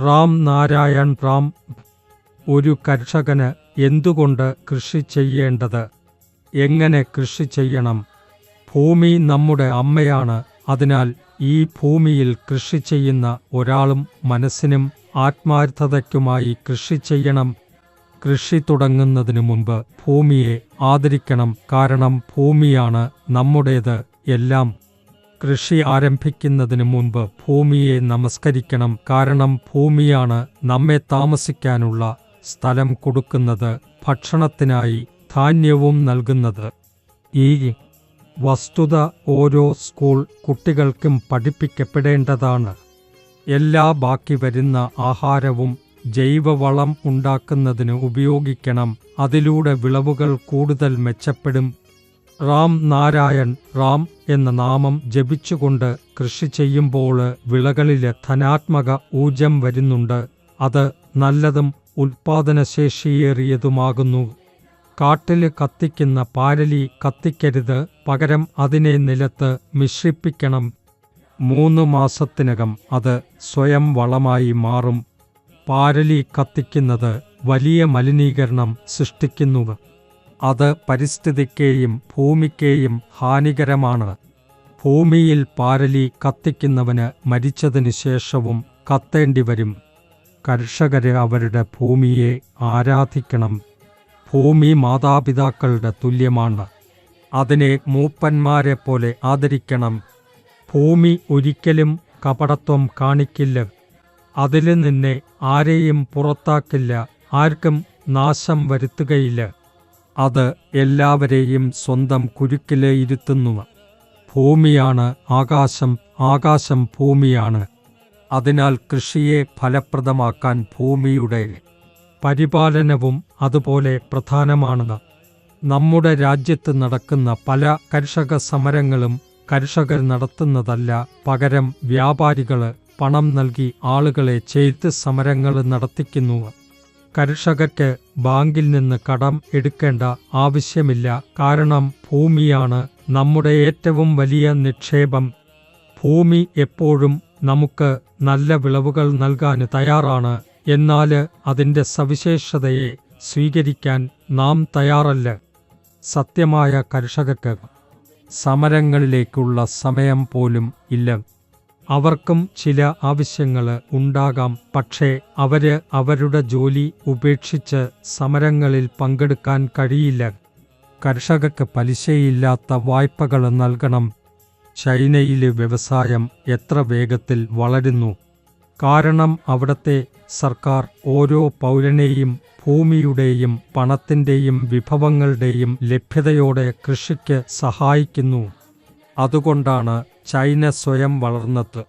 റാം നാരായൺ റാം. ഒരു കർഷകന് എന്തുകൊണ്ട് കൃഷി ചെയ്യേണ്ടത്? എങ്ങനെ കൃഷി ചെയ്യണം? ഭൂമി നമ്മുടെ അമ്മയാണ്. അതിനാൽ ഈ ഭൂമിയിൽ കൃഷി ചെയ്യുന്ന ഒരാളും മനസ്സിനും ആത്മാർത്ഥതയ്ക്കുമായി കൃഷി ചെയ്യണം. കൃഷി തുടങ്ങുന്നതിനു മുമ്പ് ഭൂമിയെ ആദരിക്കണം. കാരണം ഭൂമിയാണ് നമ്മുടേത് എല്ലാം. കൃഷി ആരംഭിക്കുന്നതിനു മുമ്പ് ഭൂമിയെ നമസ്കരിക്കണം. കാരണം ഭൂമിയാണ് നമ്മെ താമസിക്കാനുള്ള സ്ഥലം കൊടുക്കുന്നത്, ഭക്ഷണത്തിനായി ധാന്യവും നൽകുന്നത്. ഈ വസ്തുത ഓരോ സ്കൂൾ കുട്ടികൾക്കും പഠിപ്പിക്കപ്പെടേണ്ടതാണ്. എല്ലാ ബാക്കി വരുന്ന ആഹാരവും ജൈവവളം ഉണ്ടാക്കുന്നതിന് ഉപയോഗിക്കണം. അതിലൂടെ വിളവുകൾ കൂടുതൽ മെച്ചപ്പെടും. റാം നാരായൺ റാം എന്ന നാമം ജപിച്ചുകൊണ്ട് കൃഷി ചെയ്യുമ്പോൾ വിളകളില് ധനാത്മക ഊർജം വരുന്നുണ്ട്. അത് നല്ലതും ഉൽപാദനശേഷിയേറിയതുമാകുന്നു. കാട്ടില് കത്തിക്കുന്ന പാരലി കത്തിക്കരുത്. പകരം അതിനെ നിലത്ത് മിശ്രിപ്പിക്കണം. 3 മാസത്തിനകം അത് സ്വയം വളമായി മാറും. പാരലി കത്തിക്കുന്നത് വലിയ മലിനീകരണം സൃഷ്ടിക്കുന്നു. അത് പരിസ്ഥിതിക്കേയും ഭൂമിക്കേയും ഹാനികരമാണ്. ഭൂമിയിൽ പാരലി കത്തിക്കുന്നവന് മരിച്ചതിനു ശേഷവും കത്തേണ്ടിവരും. കർഷകര് അവരുടെ ഭൂമിയെ ആരാധിക്കണം. ഭൂമി മാതാപിതാക്കളുടെ തുല്യമാണ്. അതിനെ മൂപ്പന്മാരെ പോലെ ആദരിക്കണം. ഭൂമി ഒരിക്കലും കപടത്വം കാണിക്കില്ല. അതില് നിന്നെ ആരെയും പുറത്താക്കില്ല. ആർക്കും നാശം വരുത്തുകയില്ല. അത് എല്ലാവരെയും സ്വന്തം കുരുക്കില് ഇരുത്തുന്നു. ഭൂമിയാണ് ആകാശം, ആകാശം ഭൂമിയാണ്. അതിനാൽ കൃഷിയെ ഫലപ്രദമാക്കാൻ ഭൂമിയുടെ പരിപാലനവും അതുപോലെ പ്രധാനമാണ്. നമ്മുടെ രാജ്യത്ത് നടക്കുന്ന പല കർഷക സമരങ്ങളും കർഷകർ നടത്തുന്നതല്ല. പകരം വ്യാപാരികള് പണം നൽകി ആളുകളെ ചെയ്ത് സമരങ്ങൾ നടത്തിക്കുന്നു. കർഷകർക്ക് ബാങ്കിൽ നിന്ന് കടം എടുക്കേണ്ട ആവശ്യമില്ല. കാരണം ഭൂമിയാണ് നമ്മുടെ ഏറ്റവും വലിയ നിക്ഷേപം. ഭൂമി എപ്പോഴും നമുക്ക് നല്ല വിളവുകൾ നൽകാൻ തയ്യാറാണ്. എന്നാൽ അതിൻ്റെ സവിശേഷതയെ സ്വീകരിക്കാൻ നാം തയ്യാറല്ല. സത്യമായ കർഷകർക്ക് സമരങ്ങളിലേക്കുള്ള സമയം പോലും ഇല്ല. അവർക്കും ചില ആവശ്യങ്ങൾ ഉണ്ടാകാം. പക്ഷേ അവര് അവരുടെ ജോലി ഉപേക്ഷിച്ച് സമരങ്ങളിൽ പങ്കെടുക്കാൻ കഴിയില്ല. കർഷകർക്ക് പലിശയില്ലാത്ത വായ്പകൾ നൽകണം. ചൈനയിലെ വ്യവസായം എത്ര വേഗത്തിൽ വളരുന്നു! കാരണം അവിടത്തെ സർക്കാർ ഓരോ പൗരനെയും ഭൂമിയുടെയും പണത്തിൻ്റെയും വിഭവങ്ങളുടെയും ലഭ്യതയോടെ കൃഷിക്ക് സഹായിക്കുന്നു. അതുകൊണ്ടാണ് ചൈന സ്വയം വളർന്നത്.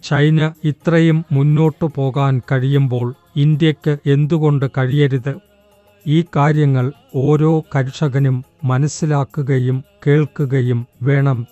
ചൈന ഇത്രയും മുന്നോട്ടു പോകാൻ കഴിയുമ്പോൾ ഇന്ത്യക്ക് എന്തുകൊണ്ട് കഴിയരുത്? ഈ കാര്യങ്ങൾ ഓരോ കർഷകനും മനസ്സിലാക്കുകയും കേൾക്കുകയും വേണം.